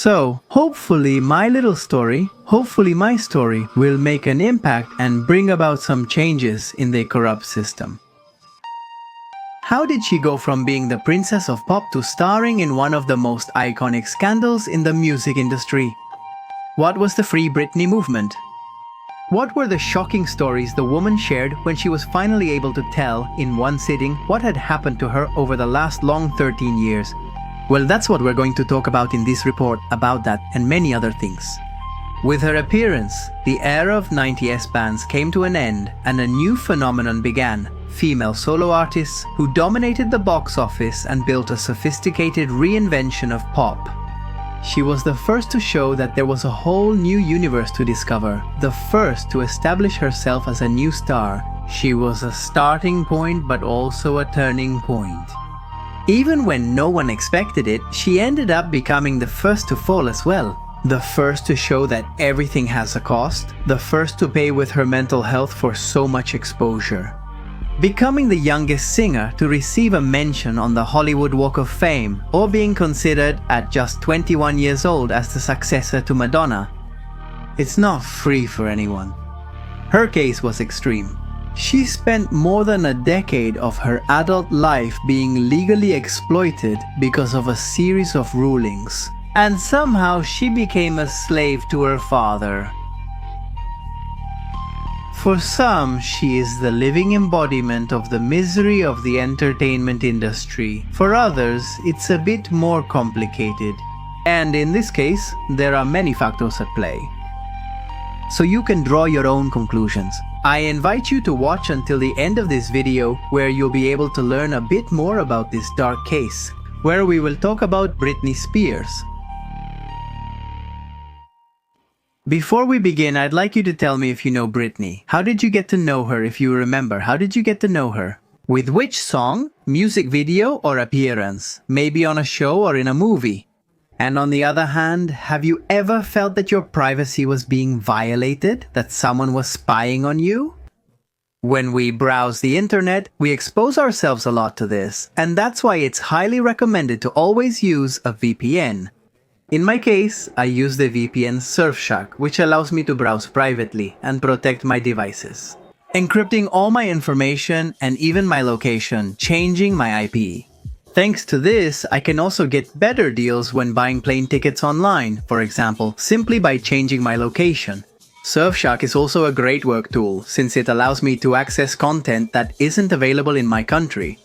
So, hopefully my little story, hopefully my story will make an impact and bring about some changes in the corrupt system. How did she go from being the princess of pop to starring in one of the most iconic scandals in the music industry? What was the Free Britney movement? What were the shocking stories the woman shared when she was finally able to tell in one sitting what had happened to her over the last long 13 years? Well, that's what we're going to talk about in this report about that and many other things. With her appearance, the era of 90s bands came to an end and a new phenomenon began: female solo artists who dominated the box office and built a sophisticated reinvention of pop. She was the first to show that there was a whole new universe to discover, the first to establish herself as a new star. She was a starting point but also a turning point. Even when no one expected it, she ended up becoming the first to fall as well. The first to show that everything has a cost, the first to pay with her mental health for so much exposure. Becoming the youngest singer to receive a mention on the Hollywood Walk of Fame, or being considered at just 21 years old as the successor to Madonna. It's not free for anyone. Her case was extreme. She spent more than a decade of her adult life being legally exploited because of a series of rulings. And somehow she became a slave to her father. For some, she is the living embodiment of the misery of the entertainment industry. For others, it's a bit more complicated. And in this case, there are many factors at play. So you can draw your own conclusions. I invite you to watch until the end of this video, where you'll be able to learn a bit more about this dark case, where we will talk about Britney Spears. Before we begin, I'd like you to tell me if you know Britney. How did you get to know her, if you remember? How did you get to know her? With which song, music video, or appearance? Maybe on a show or in a movie? And on the other hand, have you ever felt that your privacy was being violated? That someone was spying on you? When we browse the internet, we expose ourselves a lot to this, and that's why it's highly recommended to always use a VPN. In my case, I use the VPN Surfshark, which allows me to browse privately and protect my devices, encrypting all my information and even my location, changing my IP. Thanks to this, I can also get better deals when buying plane tickets online, for example, simply by changing my location. Surfshark is also a great work tool, since it allows me to access content that isn't available in my country.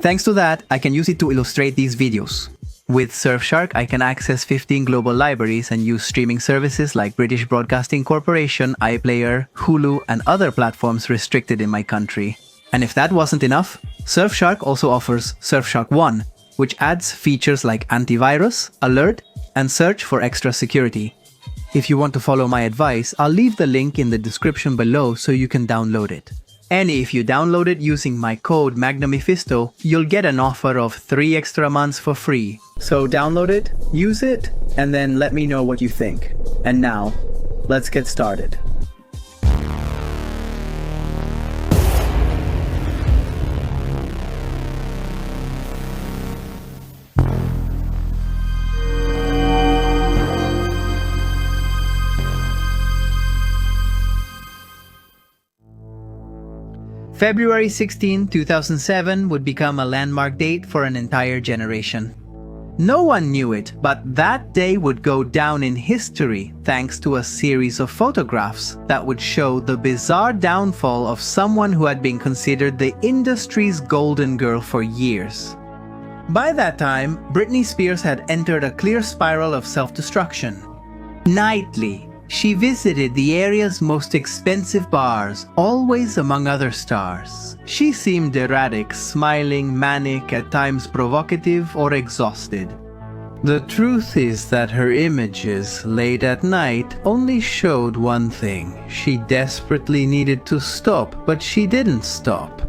Thanks to that, I can use it to illustrate these videos. With Surfshark, I can access 15 global libraries and use streaming services like British Broadcasting Corporation, iPlayer, Hulu, and other platforms restricted in my country. And if that wasn't enough, Surfshark also offers Surfshark One, which adds features like antivirus, alert, and search for extra security. If you want to follow my advice, I'll leave the link in the description below so you can download it. And if you download it using my code MAGNAMEPHISTO, you'll get an offer of 3 extra months for free. So download it, use it, and then let me know what you think. And now, let's get started. February 16, 2007 would become a landmark date for an entire generation. No one knew it, but that day would go down in history thanks to a series of photographs that would show the bizarre downfall of someone who had been considered the industry's golden girl for years. By that time, Britney Spears had entered a clear spiral of self-destruction. Nightly, she visited the area's most expensive bars, always among other stars. She seemed erratic, smiling, manic, at times provocative or exhausted. The truth is that her images, late at night, only showed one thing. She desperately needed to stop, but she didn't stop.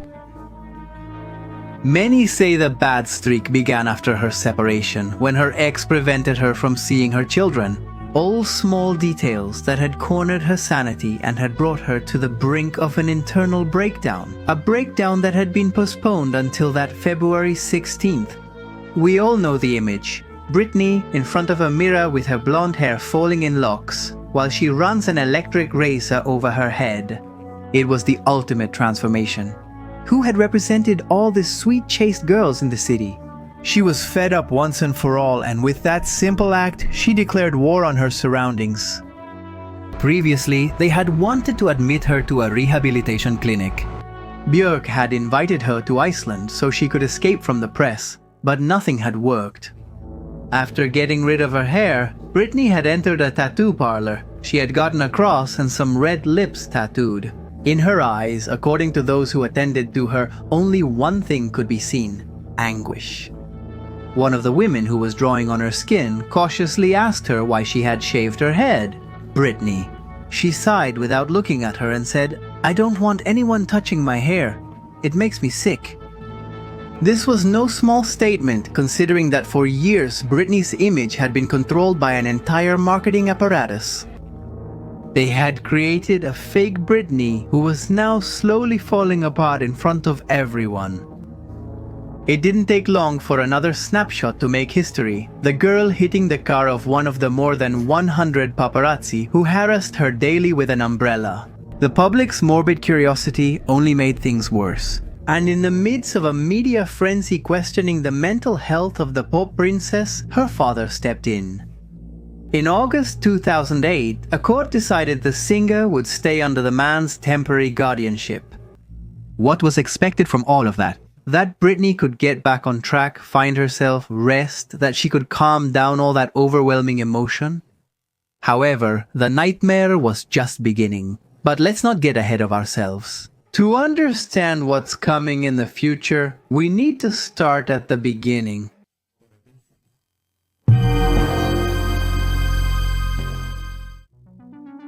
Many say the bad streak began after her separation, when her ex prevented her from seeing her children. All small details that had cornered her sanity and had brought her to the brink of an internal breakdown. A breakdown that had been postponed until that February 16th. We all know the image. Britney in front of a mirror with her blonde hair falling in locks, while she runs an electric razor over her head. It was the ultimate transformation. Who had represented all these sweet chaste girls in the city? She was fed up once and for all, and with that simple act, she declared war on her surroundings. Previously, they had wanted to admit her to a rehabilitation clinic. Björk had invited her to Iceland so she could escape from the press, but nothing had worked. After getting rid of her hair, Britney had entered a tattoo parlor. She had gotten a cross and some red lips tattooed. In her eyes, according to those who attended to her, only one thing could be seen: anguish. One of the women who was drawing on her skin cautiously asked her why she had shaved her head. Britney. She sighed without looking at her and said, "I don't want anyone touching my hair. It makes me sick." This was no small statement, considering that for years Britney's image had been controlled by an entire marketing apparatus. They had created a fake Britney who was now slowly falling apart in front of everyone. It didn't take long for another snapshot to make history, the girl hitting the car of one of the more than 100 paparazzi who harassed her daily with an umbrella. The public's morbid curiosity only made things worse. And in the midst of a media frenzy questioning the mental health of the pop princess, her father stepped in. In August 2008, a court decided the singer would stay under the man's temporary guardianship. What was expected from all of that? That Britney could get back on track, find herself, rest, that she could calm down all that overwhelming emotion? However, the nightmare was just beginning. But let's not get ahead of ourselves. To understand what's coming in the future, we need to start at the beginning.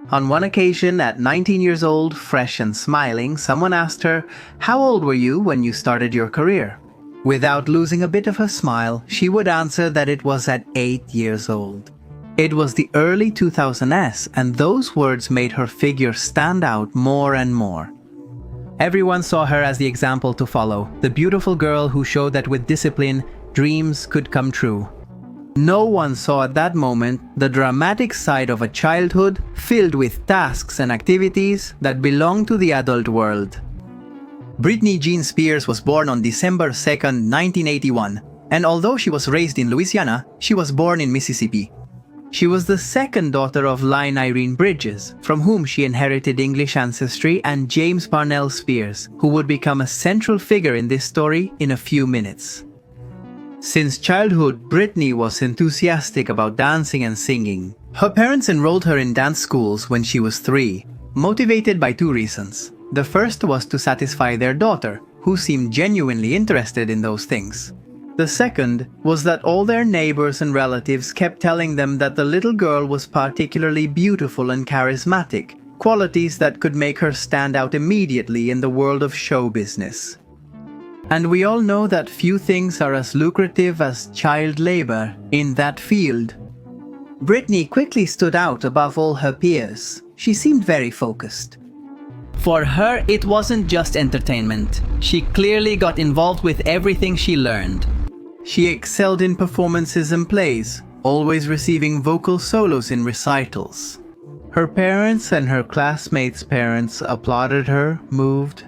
On one occasion, at 19 years old, fresh and smiling, someone asked her, "How old were you when you started your career?" Without losing a bit of her smile, she would answer that it was at 8 years old. It was the early 2000s, and those words made her figure stand out more and more. Everyone saw her as the example to follow, the beautiful girl who showed that with discipline, dreams could come true. No one saw at that moment the dramatic side of a childhood filled with tasks and activities that belong to the adult world. Britney Jean Spears was born on December 2nd, 1981, and although she was raised in Louisiana, she was born in Mississippi. She was the second daughter of Lynn Irene Bridges, from whom she inherited English ancestry, and James Parnell Spears, who would become a central figure in this story in a few minutes. Since childhood, Britney was enthusiastic about dancing and singing. Her parents enrolled her in dance schools when she was 3, motivated by 2 reasons. The first was to satisfy their daughter, who seemed genuinely interested in those things. The second was that all their neighbors and relatives kept telling them that the little girl was particularly beautiful and charismatic, qualities that could make her stand out immediately in the world of show business. And we all know that few things are as lucrative as child labor in that field. Britney quickly stood out above all her peers. She seemed very focused. For her, it wasn't just entertainment. She clearly got involved with everything she learned. She excelled in performances and plays, always receiving vocal solos in recitals. Her parents and her classmates' parents applauded her, moved.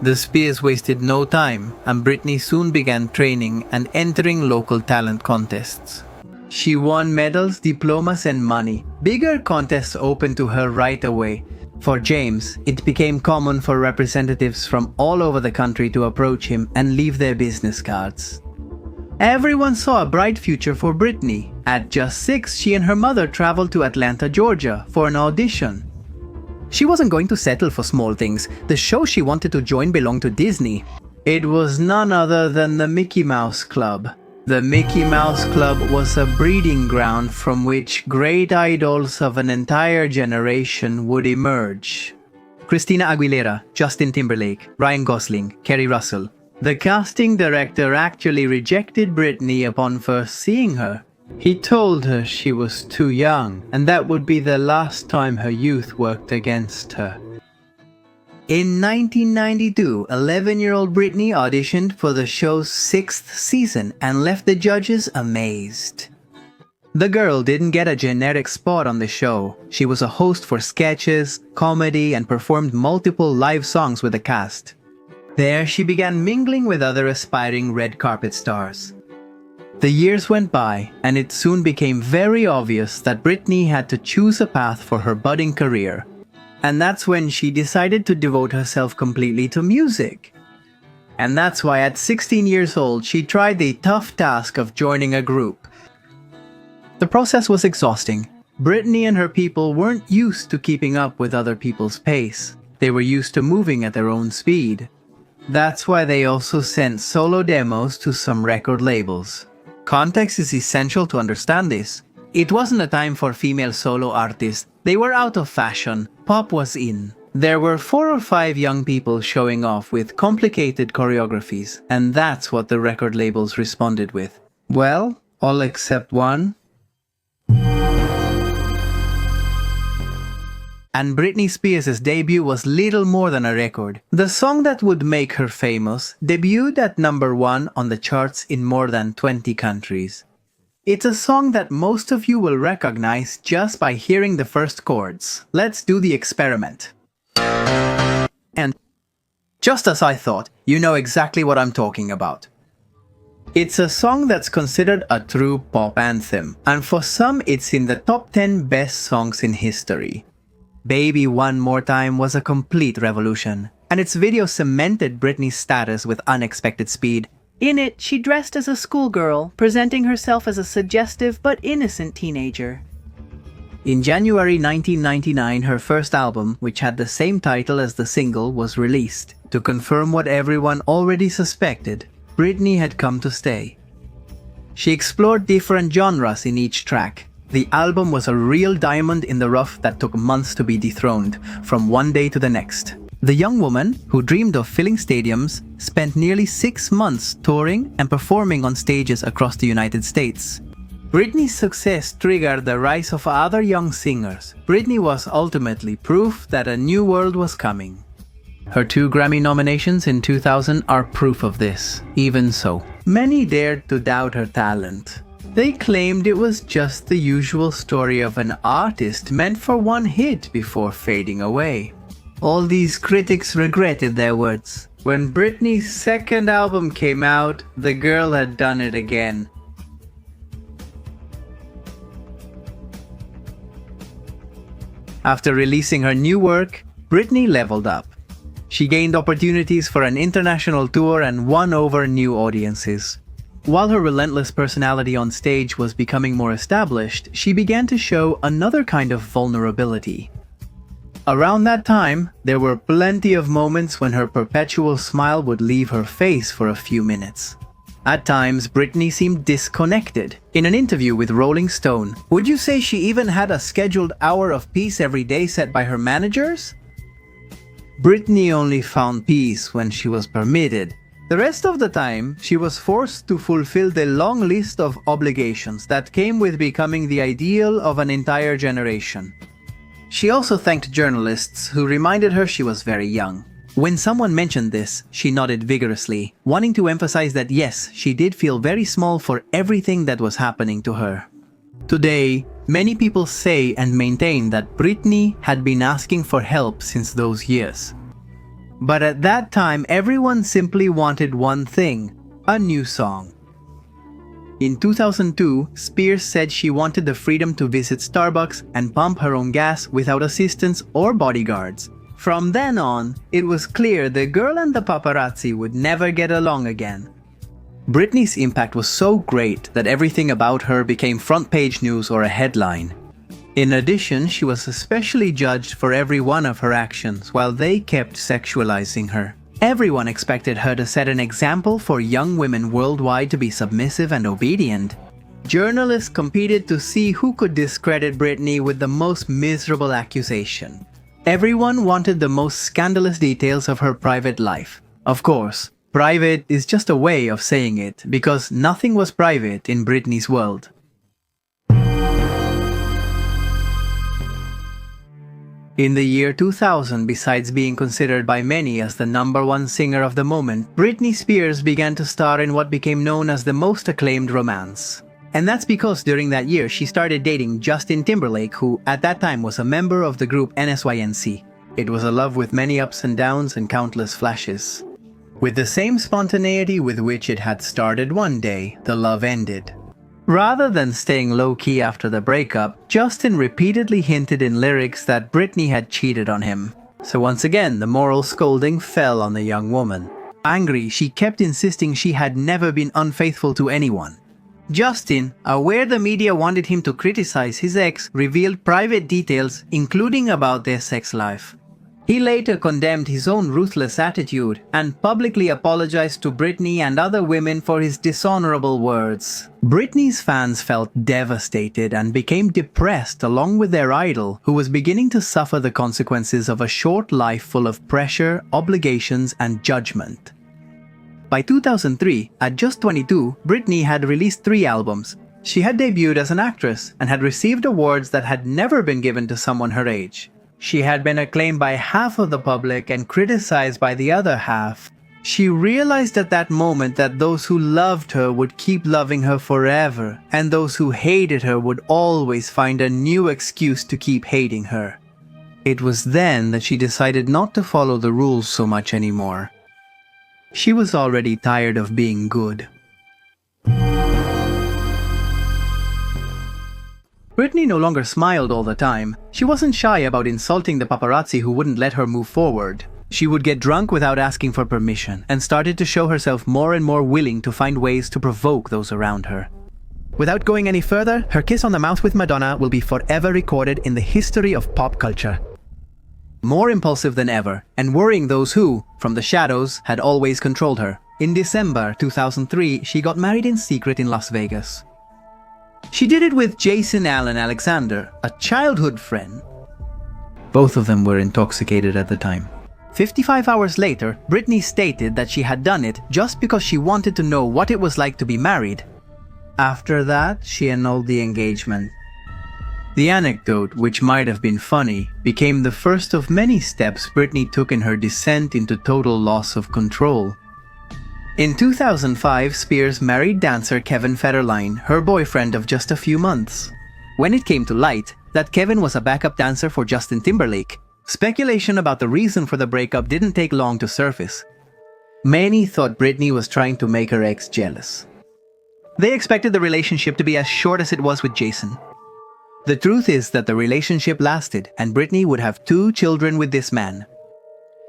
The Spears wasted no time, and Britney soon began training and entering local talent contests. She won medals, diplomas, and money. Bigger contests opened to her right away. For James, it became common for representatives from all over the country to approach him and leave their business cards. Everyone saw a bright future for Britney. At just 6, she and her mother traveled to Atlanta, Georgia for an audition. She wasn't going to settle for small things. The show she wanted to join belonged to Disney. It was none other than the Mickey Mouse Club. The Mickey Mouse Club was a breeding ground from which great idols of an entire generation would emerge. Christina Aguilera, Justin Timberlake, Ryan Gosling, Kerry Russell. The casting director actually rejected Britney upon first seeing her. He told her she was too young, and that would be the last time her youth worked against her. In 1992, 11-year-old Britney auditioned for the show's 6th season and left the judges amazed. The girl didn't get a generic spot on the show. She was a host for sketches, comedy, and performed multiple live songs with the cast. There, she began mingling with other aspiring red carpet stars. The years went by, and it soon became very obvious that Britney had to choose a path for her budding career. And that's when she decided to devote herself completely to music. And that's why at 16 years old, she tried the tough task of joining a group. The process was exhausting. Britney and her people weren't used to keeping up with other people's pace. They were used to moving at their own speed. That's why they also sent solo demos to some record labels. Context is essential to understand this. It wasn't a time for female solo artists. They were out of fashion. Pop was in. There were 4 or 5 young people showing off with complicated choreographies, and that's what the record labels responded with. Well, all except one. And Britney Spears' debut was little more than a record. The song that would make her famous debuted at #1 on the charts in more than 20 countries. It's a song that most of you will recognize just by hearing the first chords. Let's do the experiment. And just as I thought, you know exactly what I'm talking about. It's a song that's considered a true pop anthem, and for some it's in the top 10 best songs in history. Baby One More Time was a complete revolution, and its video cemented Britney's status with unexpected speed. In it, she dressed as a schoolgirl, presenting herself as a suggestive but innocent teenager. In January 1999, her first album, which had the same title as the single, was released. To confirm what everyone already suspected, Britney had come to stay. She explored different genres in each track. The album was a real diamond in the rough that took months to be dethroned, from one day to the next. The young woman, who dreamed of filling stadiums, spent nearly 6 months touring and performing on stages across the United States. Britney's success triggered the rise of other young singers. Britney was ultimately proof that a new world was coming. Her 2 Grammy nominations in 2000 are proof of this. Even so, many dared to doubt her talent. They claimed it was just the usual story of an artist meant for one hit before fading away. All these critics regretted their words. When Britney's second album came out, the girl had done it again. After releasing her new work, Britney leveled up. She gained opportunities for an international tour and won over new audiences. While her relentless personality on stage was becoming more established, she began to show another kind of vulnerability. Around that time, there were plenty of moments when her perpetual smile would leave her face for a few minutes. At times, Britney seemed disconnected. In an interview with Rolling Stone, would you say she even had a scheduled hour of peace every day set by her managers? Britney only found peace when she was permitted. The rest of the time, she was forced to fulfill the long list of obligations that came with becoming the ideal of an entire generation. She also thanked journalists who reminded her she was very young. When someone mentioned this, she nodded vigorously, wanting to emphasize that yes, she did feel very small for everything that was happening to her. Today, many people say and maintain that Britney had been asking for help since those years. But at that time, everyone simply wanted one thing: a new song. In 2002, Spears said she wanted the freedom to visit Starbucks and pump her own gas without assistants or bodyguards. From then on, it was clear the girl and the paparazzi would never get along again. Britney's impact was so great that everything about her became front-page news or a headline. In addition, she was especially judged for every one of her actions, while they kept sexualizing her. Everyone expected her to set an example for young women worldwide to be submissive and obedient. Journalists competed to see who could discredit Britney with the most miserable accusation. Everyone wanted the most scandalous details of her private life. Of course, private is just a way of saying it, because nothing was private in Britney's world. In the year 2000, besides being considered by many as the #1 singer of the moment, Britney Spears began to star in what became known as the most acclaimed romance. And that's because during that year she started dating Justin Timberlake, who at that time was a member of the group NSYNC. It was a love with many ups and downs and countless flashes. With the same spontaneity with which it had started one day, the love ended. Rather than staying low-key after the breakup, Justin repeatedly hinted in lyrics that Britney had cheated on him. So once again, the moral scolding fell on the young woman. Angry, she kept insisting she had never been unfaithful to anyone. Justin, aware the media wanted him to criticize his ex, revealed private details, including about their sex life. He later condemned his own ruthless attitude and publicly apologized to Britney and other women for his dishonorable words. Britney's fans felt devastated and became depressed along with their idol, who was beginning to suffer the consequences of a short life full of pressure, obligations, and judgment. By 2003, at just 22, Britney had released 3 albums. She had debuted as an actress and had received awards that had never been given to someone her age. She had been acclaimed by half of the public and criticized by the other half. She realized at that moment that those who loved her would keep loving her forever, and those who hated her would always find a new excuse to keep hating her. It was then that she decided not to follow the rules so much anymore. She was already tired of being good. Britney no longer smiled all the time. She wasn't shy about insulting the paparazzi who wouldn't let her move forward. She would get drunk without asking for permission and started to show herself more and more willing to find ways to provoke those around her. Without going any further, her kiss on the mouth with Madonna will be forever recorded in the history of pop culture. More impulsive than ever, and worrying those who, from the shadows, had always controlled her. In December 2003, she got married in secret in Las Vegas. She did it with Jason Allen Alexander, a childhood friend. Both of them were intoxicated at the time. 55 hours later, Britney stated that she had done it just because she wanted to know what it was like to be married. After that, she annulled the engagement. The anecdote, which might have been funny, became the first of many steps Britney took in her descent into total loss of control. In 2005, Spears married dancer Kevin Federline, her boyfriend of just a few months. When it came to light that Kevin was a backup dancer for Justin Timberlake, speculation about the reason for the breakup didn't take long to surface. Many thought Britney was trying to make her ex jealous. They expected the relationship to be as short as it was with Jason. The truth is that the relationship lasted, and Britney would have 2 children with this man.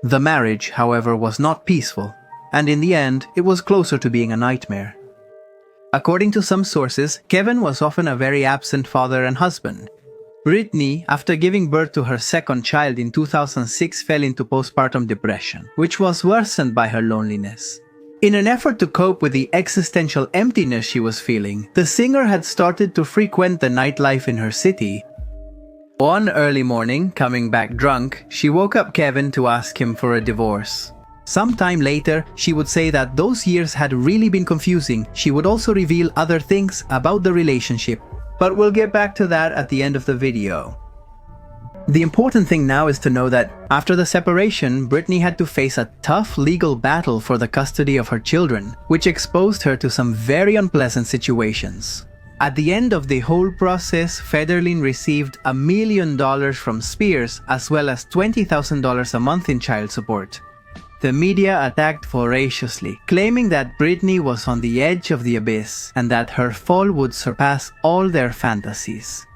The marriage, however, was not peaceful, and in the end, it was closer to being a nightmare. According to some sources, Kevin was often a very absent father and husband. Britney, after giving birth to her second child in 2006, fell into postpartum depression, which was worsened by her loneliness. In an effort to cope with the existential emptiness she was feeling, the singer had started to frequent the nightlife in her city. One early morning, coming back drunk, she woke up Kevin to ask him for a divorce. Sometime later, she would say that those years had really been confusing. She would also reveal other things about the relationship, but we'll get back to that at the end of the video. The important thing now is to know that after the separation, Britney had to face a tough legal battle for the custody of her children, which exposed her to some very unpleasant situations. At the end of the whole process, Federline received $1 million from Spears, as well as $20,000 a month in child support. The media attacked voraciously, claiming that Britney was on the edge of the abyss and that her fall would surpass all their fantasies.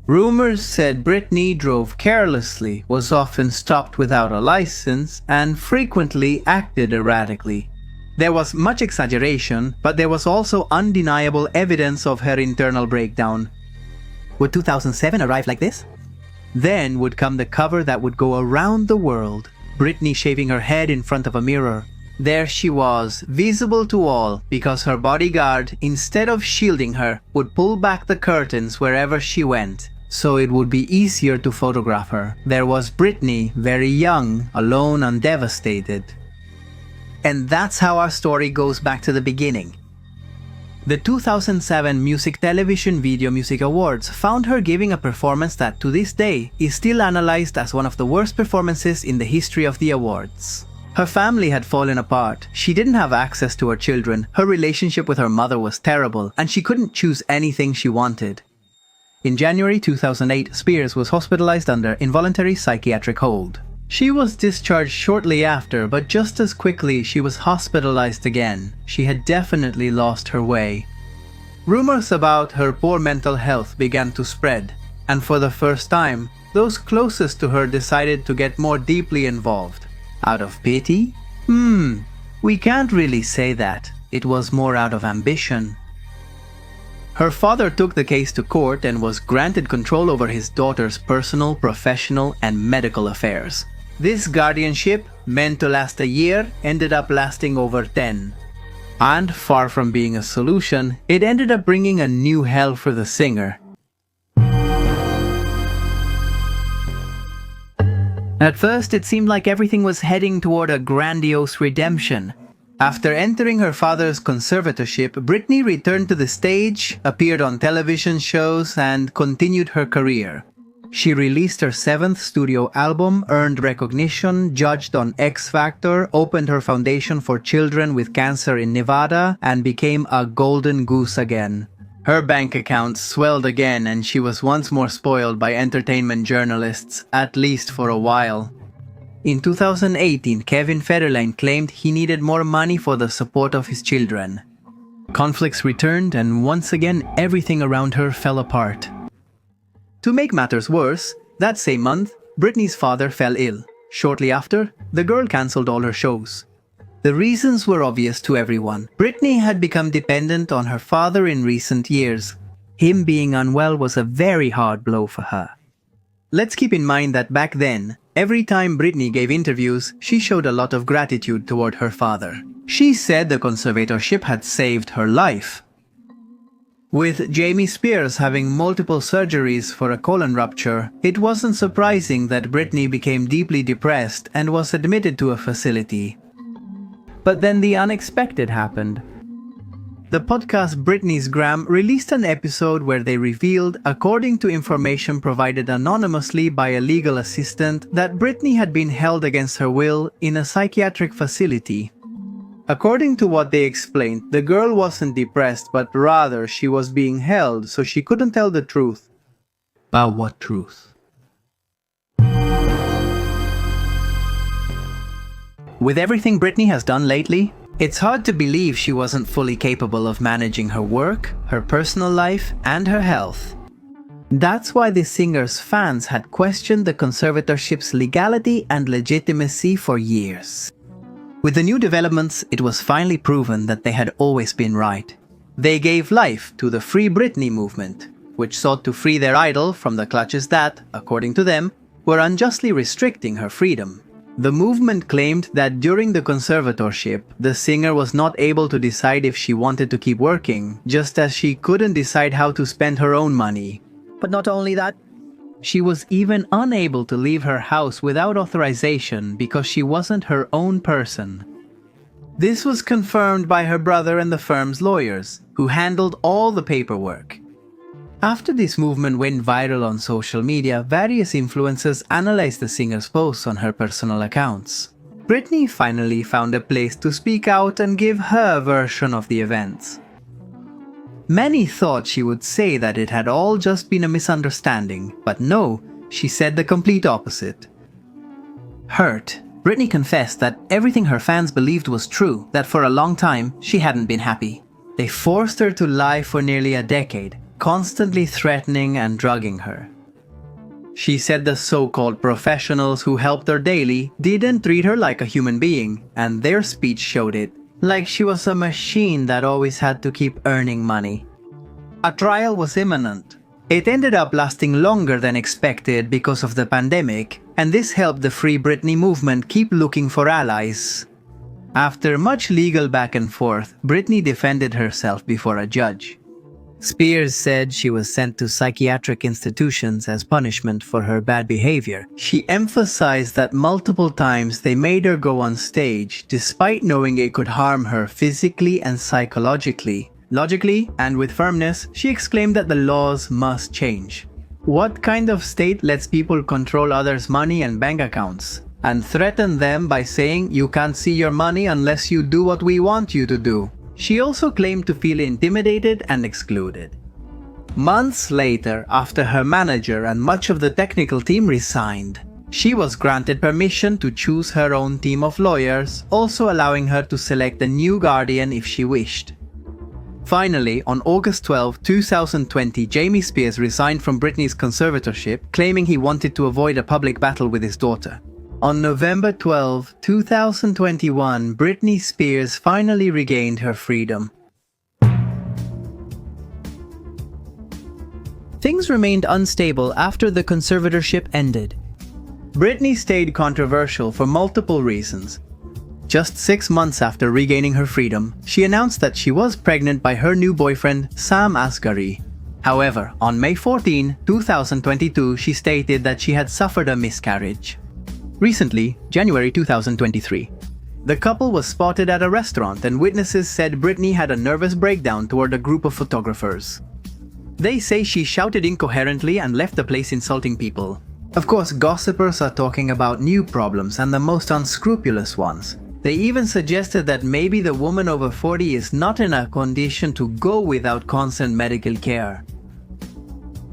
Rumors said Britney drove carelessly, was often stopped without a license, and frequently acted erratically. There was much exaggeration, but there was also undeniable evidence of her internal breakdown. Would 2007 arrive like this? Then would come the cover that would go around the world. Britney shaving her head in front of a mirror. There she was, visible to all, because her bodyguard, instead of shielding her, would pull back the curtains wherever she went, so it would be easier to photograph her. There was Britney, very young, alone and devastated. And that's how our story goes back to the beginning. The 2007 Music Television Video Music Awards found her giving a performance that to this day is still analyzed as one of the worst performances in the history of the awards. Her family had fallen apart, she didn't have access to her children, her relationship with her mother was terrible, and she couldn't choose anything she wanted. In January 2008, Spears was hospitalized under involuntary psychiatric hold. She was discharged shortly after, but just as quickly she was hospitalized again. She had definitely lost her way. Rumors about her poor mental health began to spread, and for the first time, those closest to her decided to get more deeply involved. Out of pity? We can't really say that. It was more out of ambition. Her father took the case to court and was granted control over his daughter's personal, professional, and medical affairs. This guardianship, meant to last a year, ended up lasting over 10. And far from being a solution, it ended up bringing a new hell for the singer. At first, it seemed like everything was heading toward a grandiose redemption. After entering her father's conservatorship, Britney returned to the stage, appeared on television shows, and continued her career. She released her 7th studio album, earned recognition, judged on X Factor, opened her foundation for children with cancer in Nevada, and became a golden goose again. Her bank account swelled again, and she was once more spoiled by entertainment journalists, at least for a while. In 2018, Kevin Federline claimed he needed more money for the support of his children. Conflicts returned, and once again everything around her fell apart. To make matters worse, that same month, Britney's father fell ill. Shortly after, the girl cancelled all her shows. The reasons were obvious to everyone. Britney had become dependent on her father in recent years. Him being unwell was a very hard blow for her. Let's keep in mind that back then, every time Britney gave interviews, she showed a lot of gratitude toward her father. She said the conservatorship had saved her life. With Jamie Spears having multiple surgeries for a colon rupture, it wasn't surprising that Britney became deeply depressed and was admitted to a facility. But then the unexpected happened. The podcast Britney's Gram released an episode where they revealed, according to information provided anonymously by a legal assistant, that Britney had been held against her will in a psychiatric facility. According to what they explained, the girl wasn't depressed, but rather she was being held, so she couldn't tell the truth. But what truth? With everything Britney has done lately, it's hard to believe she wasn't fully capable of managing her work, her personal life, and her health. That's why the singer's fans had questioned the conservatorship's legality and legitimacy for years. With the new developments, it was finally proven that they had always been right. They gave life to the Free Britney movement, which sought to free their idol from the clutches that, according to them, were unjustly restricting her freedom. The movement claimed that during the conservatorship, the singer was not able to decide if she wanted to keep working, just as she couldn't decide how to spend her own money. But not only that, she was even unable to leave her house without authorization because she wasn't her own person. This was confirmed by her brother and the firm's lawyers, who handled all the paperwork. After this movement went viral on social media, various influencers analyzed the singer's posts on her personal accounts. Britney finally found a place to speak out and give her version of the events. Many thought she would say that it had all just been a misunderstanding, but no, she said the complete opposite. Hurt, Britney confessed that everything her fans believed was true, that for a long time she hadn't been happy. They forced her to lie for nearly a decade, constantly threatening and drugging her. She said the so-called professionals who helped her daily didn't treat her like a human being, and their speech showed it. Like she was a machine that always had to keep earning money. A trial was imminent. It ended up lasting longer than expected because of the pandemic, and this helped the Free Britney movement keep looking for allies. After much legal back and forth, Britney defended herself before a judge. Spears said she was sent to psychiatric institutions as punishment for her bad behavior. She emphasized that multiple times they made her go on stage, despite knowing it could harm her physically and psychologically. Logically, and with firmness, she exclaimed that the laws must change. What kind of state lets people control others' money and bank accounts, and threaten them by saying you can't see your money unless you do what we want you to do? She also claimed to feel intimidated and excluded. Months later, after her manager and much of the technical team resigned, she was granted permission to choose her own team of lawyers, also allowing her to select a new guardian if she wished. Finally, on August 12, 2020, Jamie Spears resigned from Britney's conservatorship, claiming he wanted to avoid a public battle with his daughter. On November 12, 2021, Britney Spears finally regained her freedom. Things remained unstable after the conservatorship ended. Britney stayed controversial for multiple reasons. Just 6 months after regaining her freedom, she announced that she was pregnant by her new boyfriend, Sam Asghari. However, on May 14, 2022, she stated that she had suffered a miscarriage. Recently, January 2023, the couple was spotted at a restaurant and witnesses said Britney had a nervous breakdown toward a group of photographers. They say she shouted incoherently and left the place insulting people. Of course, gossipers are talking about new problems and the most unscrupulous ones. They even suggested that maybe the woman over 40 is not in a condition to go without constant medical care.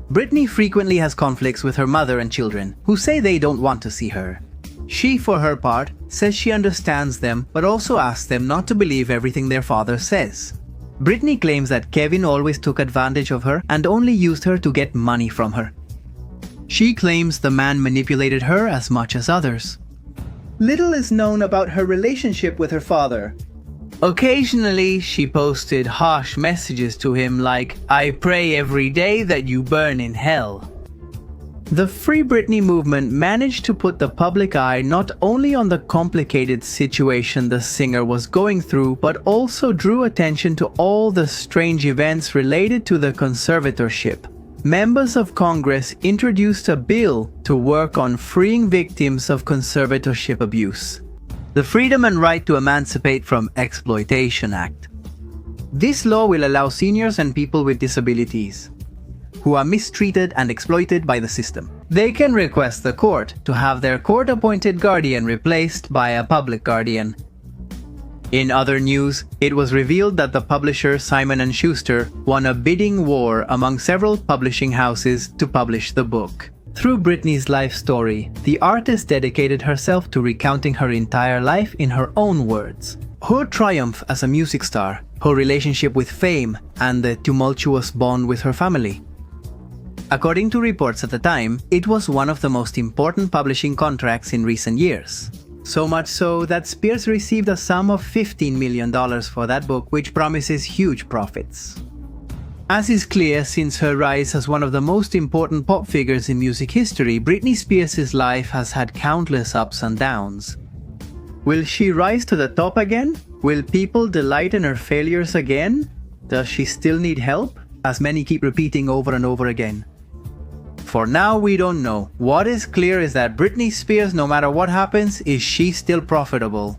Britney frequently has conflicts with her mother and children, who say they don't want to see her. She, for her part, says she understands them, but also asks them not to believe everything their father says. Britney claims that Kevin always took advantage of her and only used her to get money from her. She claims the man manipulated her as much as others. Little is known about her relationship with her father. Occasionally, she posted harsh messages to him like, "I pray every day that you burn in hell." The Free Britney movement managed to put the public eye not only on the complicated situation the singer was going through, but also drew attention to all the strange events related to the conservatorship. Members of Congress introduced a bill to work on freeing victims of conservatorship abuse, the Freedom and Right to Emancipate from Exploitation Act. This law will allow seniors and people with disabilities who are mistreated and exploited by the system. They can request the court to have their court-appointed guardian replaced by a public guardian. In other news, it was revealed that the publisher Simon & Schuster won a bidding war among several publishing houses to publish the book. Through Britney's life story, the artist dedicated herself to recounting her entire life in her own words. Her triumph as a music star, her relationship with fame, and the tumultuous bond with her family. According to reports at the time, it was one of the most important publishing contracts in recent years. So much so that Spears received a sum of $15 million for that book, which promises huge profits. As is clear since her rise as one of the most important pop figures in music history, Britney Spears' life has had countless ups and downs. Will she rise to the top again? Will people delight in her failures again? Does she still need help? As many keep repeating over and over again. For now, we don't know. What is clear is that Britney Spears, no matter what happens, is she still profitable.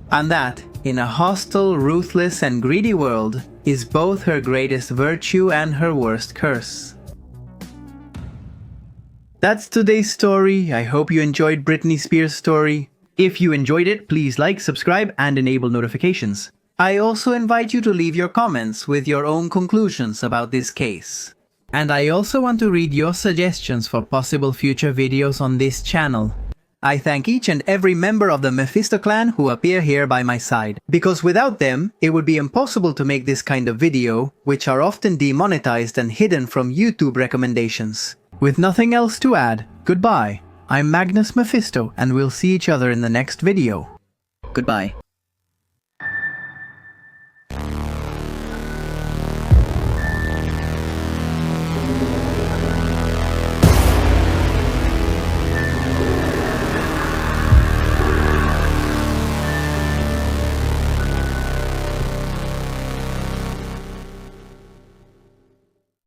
And that, in a hostile, ruthless, and greedy world, is both her greatest virtue and her worst curse. That's today's story. I hope you enjoyed Britney Spears' story. If you enjoyed it, please like, subscribe, and enable notifications. I also invite you to leave your comments with your own conclusions about this case. And I also want to read your suggestions for possible future videos on this channel. I thank each and every member of the Mephisto clan who appear here by my side, because without them, it would be impossible to make this kind of video, which are often demonetized and hidden from YouTube recommendations. With nothing else to add, goodbye. I'm Magnus Mephisto, and we'll see each other in the next video. Goodbye.